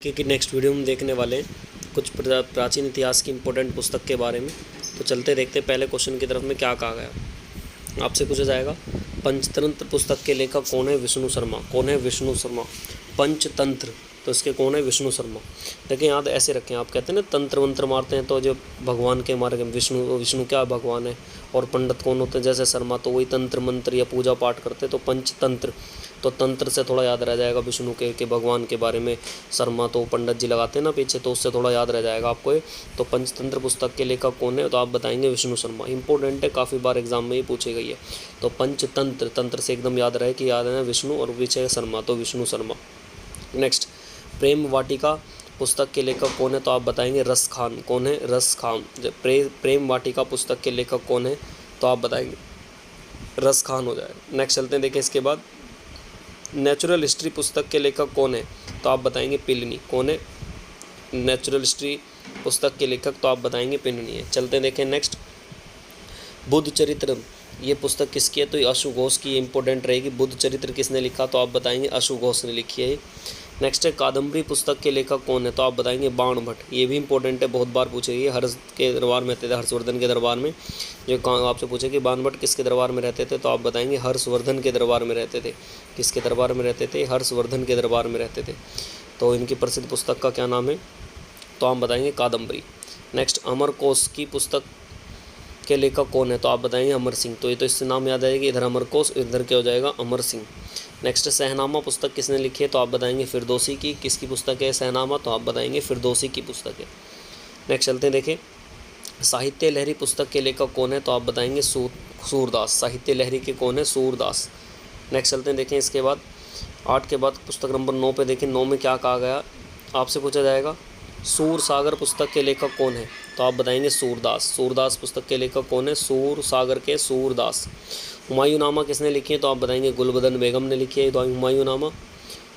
कि next video में देखने वाले हैं कुछ प्राचीन इतिहास की इम्पोर्टेंट पुस्तक के बारे में। तो चलते देखते पहले क्वेश्चन की तरफ में क्या कहा गया। आपसे पूछा जाएगा पंचतंत्र पुस्तक के लेखक कौन है? विष्णु शर्मा। कौन है? विष्णु शर्मा। पंचतंत्र तो इसके कौन है? विष्णु शर्मा। देखिए याद ऐसे रखें, आप कहते हैं ना तंत्र मंत्र मारते हैं तो जो भगवान के मार्ग में विष्णु क्या भगवान है, और पंडित कौन होते हैं? जैसे शर्मा तो वही तंत्र मंत्र या पूजा पाठ करते हैं। तो पंचतंत्र तो तंत्र से थोड़ा याद रह जाएगा विष्णु के भगवान के बारे में। शर्मा तो पंडित जी लगाते हैं ना पीछे, तो उससे थोड़ा याद रह जाएगा आपको ये। तो पंचतंत्र पुस्तक के लेखक कौन है? तो आप बताएंगे विष्णु शर्मा। इंपॉर्टेंट है, काफ़ी बार एग्जाम में ये पूछी गई है। तो पंचतंत्र, तंत्र से एकदम याद रहे कि याद है विष्णु और पीछे शर्मा, तो विष्णु शर्मा। नेक्स्ट, प्रेम वाटिका पुस्तक के लेखक कौन है? तो आप बताएंगे रस खान। कौन है? रस खान। प्रेम वाटिका पुस्तक के लेखक कौन है? तो आप बताएंगे रस खान हो जाएगा। नेक्स्ट चलते हैं, देखिए इसके बाद नेचुरल हिस्ट्री पुस्तक के लेखक कौन है? तो आप बताएंगे पिलिनी। कौन है? नेचुरल हिस्ट्री पुस्तक के लेखक तो आप बताएंगे पिलिनी है। चलते हैं देखें नेक्स्ट, बुद्ध चरित्र ये पुस्तक किसकी है? तो ये अशु घोष की इंपॉर्टेंट रहेगी। बुद्ध चरित्र किसने लिखा? तो आप बताएंगे अशु घोष ने लिखी है। नेक्स्ट है कादम्बरी पुस्तक के लेखक कौन है? तो आप बताएंगे बाण भट्ट। ये भी इंपॉर्टेंट है, बहुत बार पूछे गई। हर्ष के दरबार में रहते थे, हर्षवर्धन के दरबार में। जो आपसे पूछे कि बाण भट्ट किसके दरबार में रहते थे? तो आप बताएंगे हर्षवर्धन के दरबार में रहते थे। किसके दरबार में रहते थे? हर्षवर्धन के दरबार में रहते थे। तो इनकी प्रसिद्ध पुस्तक का क्या नाम है? तो आप बताएंगे कादम्बरी। नेक्स्ट, अमरकोश की पुस्तक के लेखक कौन है? तो आप बताएंगे अमर सिंह। तो ये तो इससे नाम याद आएगी, इधर अमरकोश, इधर क्या हो जाएगा? अमर सिंह। नेक्स्ट, शहनामा पुस्तक किसने लिखी है? तो आप बताएंगे फिरदौसी की। किसकी पुस्तक है शहनामा? तो आप बताएंगे फिरदौसी की पुस्तक है। नेक्स्ट चलते हैं, देखें साहित्य लहरी पुस्तक के लेखक कौन है? तो आप बताएंगे सूरदास। साहित्य लहरी के कौन है? सूरदास। नेक्स्ट चलते हैं, देखें इसके बाद 8 के बाद पुस्तक नंबर 9 पे देखें 9 में क्या कहा गया। आपसे पूछा जाएगा सूर सागर पुस्तक के लेखक कौन है? तो आप बताएंगे सूरदास। सूरदास पुस्तक के लेखक कौन है? सूर सागर के सूरदास। हुमायूंनामा किसने लिखी है? तो आप बताएंगे गुलबदन बेगम ने लिखी है हुमायूंनामा।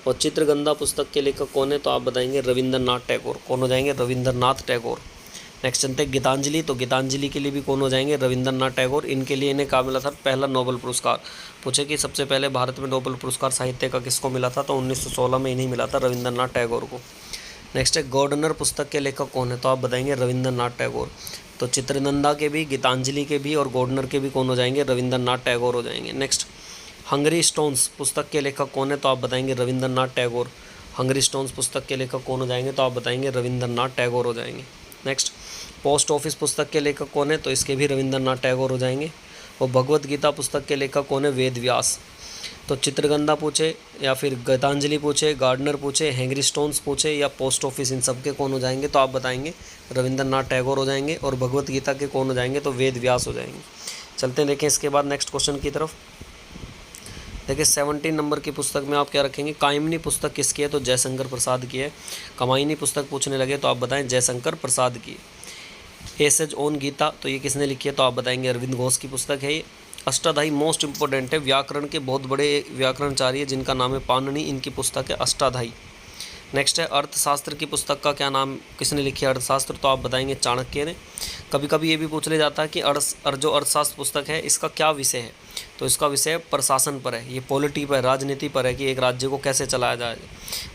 और चित्रगंधा पुस्तक के लेखक कौन है? तो आप बताएंगे रविंद्रनाथ टैगोर। कौन हो जाएंगे? रविंद्रनाथ टैगोर। नेक्स्ट चलते हैं गीतांजलि। तो गीतांजलि के लिए भी कौन हो जाएंगे? रविंद्रनाथ टैगोर। इनके लिए इन्हें क्या मिला था? पहला नोबेल पुरस्कार। पूछे कि सबसे पहले भारत में नोबेल पुरस्कार साहित्य का किसको मिला था? तो 1916 में इन्हें मिला था, रविंद्रनाथ टैगोर को। नेक्स्ट है गवर्नर पुस्तक के लेखक कौन है? तो आप बताएंगे रविंद्रनाथ टैगोर। तो चित्रनंदा के भी, गीतांजलि के भी और गवर्नर के भी कौन हो जाएंगे? रविंद्रनाथ टैगोर हो जाएंगे। नेक्स्ट, हंगरी स्टोन्स पुस्तक के लेखक कौन है? तो आप बताएंगे रविंद्रनाथ टैगोर। हंगरी स्टोन्स पुस्तक के लेखक कौन हो जाएंगे? तो आप बताएंगे रविंद्रनाथ टैगोर हो जाएंगे। नेक्स्ट, पोस्ट ऑफिस पुस्तक के लेखक कौन है? तो इसके भी रविंद्रनाथ टैगोर हो जाएंगे। और भगवत गीता पुस्तक के लेखक कौन है? वेद व्यास। तो चित्रगंधा पूछे या फिर गीतांजलि पूछे, गार्डनर पूछे, हैंगरी स्टोन्स पूछे या पोस्ट ऑफिस, इन सब के कौन हो जाएंगे? तो आप बताएंगे रविंद्रनाथ टैगोर हो जाएंगे। और भगवत गीता के कौन हो जाएंगे? तो वेद व्यास हो जाएंगे। चलते हैं देखें इसके बाद नेक्स्ट क्वेश्चन की तरफ। देखिए 17 नंबर की पुस्तक में आप क्या रखेंगे? कामिनी पुस्तक किसकी है? तो जयशंकर प्रसाद की है। कमायनी पुस्तक पूछने लगे तो आप बताएं जयशंकर प्रसाद की। एसेज ऑन गीता तो ये किसने लिखी है? तो आप बताएंगे अरविंद घोष की पुस्तक है ये। अष्टाध्यायी मोस्ट इंपॉर्टेंट है, व्याकरण के बहुत बड़े व्याकरणचार्य जिनका नाम है पाणिनि, इनकी पुस्तक है अष्टाध्यायी। नेक्स्ट है अर्थशास्त्र की पुस्तक का क्या नाम, किसने लिखी है अर्थशास्त्र? तो आप बताएंगे चाणक्य ने। कभी कभी ये भी पूछ लिया जाता है कि जो अर्थशास्त्र पुस्तक है इसका क्या विषय है? तो इसका विषय प्रशासन पर है, ये पॉलिटी पर, राजनीति पर है कि एक राज्य को कैसे चलाया जाए।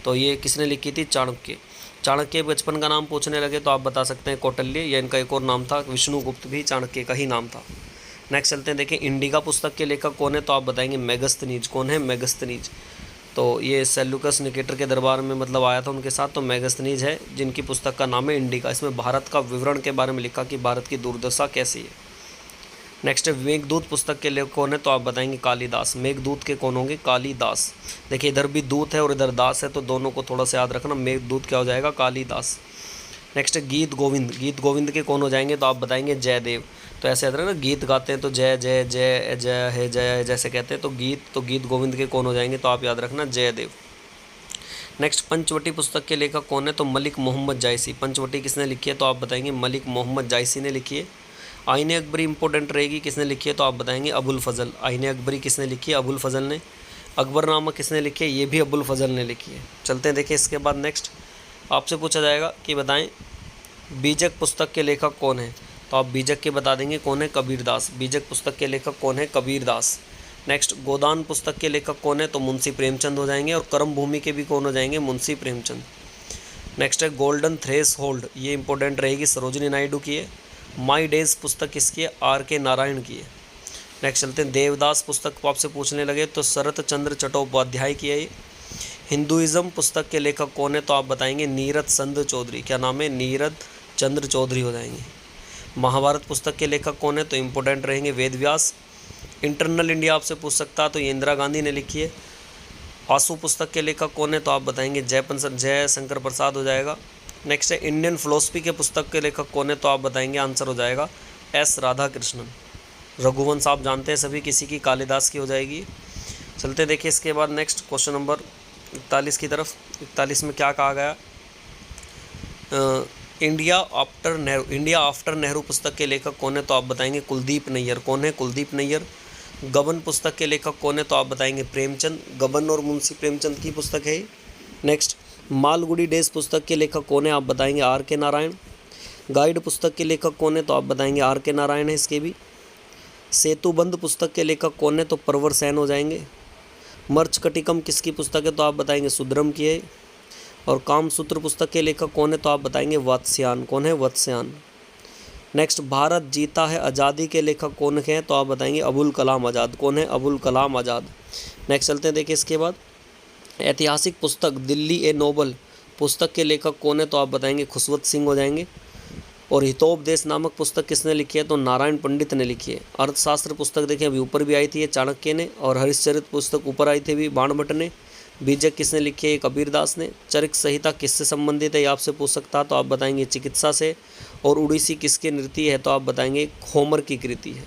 तो ये किसने लिखी थी? चाणक्य। चाणक्य बचपन का नाम पूछने लगे तो आप बता सकते हैं कौटिल्य, या इनका एक और नाम था विष्णुगुप्त, भी चाणक्य का ही नाम था। नेक्स्ट चलते हैं, देखें इंडिका पुस्तक के लेखक कौन है? तो आप बताएंगे मेगस्थनीज। कौन है? मेगस्थनीज। तो ये सेल्यूकस निकेटर के दरबार में मतलब आया था उनके साथ, तो मेगस्थनीज है जिनकी पुस्तक का नाम है इंडिका। इसमें भारत का विवरण के बारे में लिखा कि भारत की दुर्दशा कैसी है। नेक्स्ट है मेघदूत पुस्तक के लेखक कौन है? तो आप बताएंगे कालिदास। मेघदूत के कौन होंगे? कालिदास। देखिए इधर भी दूत है और इधर दास है, तो दोनों को थोड़ा सा याद रखना। मेघदूत क्या हो जाएगा? कालिदास। नेक्स्ट है गीत गोविंद। गीत गोविंद के कौन हो जाएंगे? तो आप बताएंगे जयदेव। तो ऐसे याद रखना, गीत गाते हैं तो जय जय जय जय है जय जैसे कहते हैं, तो गीत गोविंद के कौन हो जाएंगे? तो आप याद रखना जयदेव। नेक्स्ट, पंचवटी पुस्तक के लेखक कौन है? तो मलिक मोहम्मद जायसी। पंचवटी किसने लिखी है? तो आप बताएंगे मलिक मोहम्मद जायसी ने लिखी है। आईने अकबरी इंपॉर्टेंट रहेगी, किसने लिखी है? तो आप बताएंगे अबुल फजल। आईने अकबरी किसने लिखी है? अबुल फजल ने। अकबरनामा किसने लिखी है? ये भी अबुल फजल ने लिखी है। चलते हैं देखिए इसके बाद नेक्स्ट आपसे पूछा जाएगा कि बताएं बीजक पुस्तक के लेखक कौन है? तो आप बीजक के बता देंगे कौन है? कबीरदास। बीजक पुस्तक के लेखक कौन है? कबीरदास। नेक्स्ट, गोदान पुस्तक के लेखक कौन है? तो मुंशी प्रेमचंद हो जाएंगे। और कर्म भूमि के भी कौन हो जाएंगे? मुंशी प्रेमचंद। नेक्स्ट है गोल्डन थ्रेस होल्ड, ये इंपॉर्टेंट रहेगी, सरोजिनी नायडू की है। माई डेज पुस्तक किसकी है? आर के नारायण की है। नेक्स्ट चलते हैं, देवदास पुस्तक को आपसे पूछने लगे तो शरत चंद्र चट्टोपाध्याय की है ये। हिंदुइज्म पुस्तक के लेखक कौन है? तो आप बताएंगे नीरद चंद्र चौधरी। क्या नाम है? नीरद चंद्र चौधरी हो जाएंगे। महाभारत पुस्तक के लेखक कौन है? तो इम्पोर्टेंट रहेंगे वेद व्यास। इंटरनल इंडिया आपसे पूछ सकता है तो ये इंदिरा गांधी ने लिखी है। आंसू पुस्तक के लेखक कौन है? तो आप बताएंगे जय शंकर प्रसाद हो जाएगा। नेक्स्ट है इंडियन फिलोसफी के पुस्तक के लेखक कौन है? तो आप बताएंगे आंसर हो जाएगा एस राधा कृष्णन। रघुवंश आप जानते हैं सभी किसी की, कालिदास की हो जाएगी। चलते देखिए इसके बाद नेक्स्ट क्वेश्चन नंबर 41 की तरफ। 41 में क्या कहा गया? इंडिया आफ्टर नेहरू पुस्तक के लेखक कौन है? तो आप बताएंगे कुलदीप नैयर। कौन है? कुलदीप नैयर। गबन पुस्तक के लेखक कौन है? तो आप बताएंगे प्रेमचंद। गबन और मुंशी प्रेमचंद की पुस्तक है। नेक्स्ट मालगुडी डेज पुस्तक के लेखक कौन है? आप बताएंगे आर के नारायण। गाइड पुस्तक के लेखक कौन है? तो आप बताएंगे आर के नारायण है इसके भी। सेतुबंध पुस्तक के लेखक कौन है? तो प्रवर सेन हो जाएंगे। मर्चकटिकम किसकी पुस्तक है? तो आप बताएंगे सुद्रम की है। और कामसूत्र पुस्तक के लेखक कौन है? तो आप बताएंगे वत्स्यान। कौन है? वत्स्यान। नेक्स्ट भारत जीता है आज़ादी के लेखक कौन है? तो आप बताएंगे अबुल कलाम आज़ाद। कौन है? अबुल कलाम आज़ाद। नेक्स्ट चलते हैं देखिए इसके बाद, ऐतिहासिक पुस्तक दिल्ली ए नोबल पुस्तक के लेखक कौन है? तो आप बताएंगे खुशवंत सिंह हो जाएंगे। और हितोपदेश नामक पुस्तक किसने लिखी है? तो नारायण पंडित ने लिखी है। अर्थशास्त्र पुस्तक देखिए अभी ऊपर भी आई थी ये चाणक्य ने। और हरिश्चरित्र पुस्तक ऊपर आई थी अभी बाणभट्ट ने। बीजक किसने लिखी है? कबीरदास ने। चरिक संहिता किससे संबंधित है? ये आपसे पूछ सकता तो आप बताएंगे चिकित्सा से। और उड़ीसी किसकी नृत्य है? तो आप बताएंगे होमर की कृति है।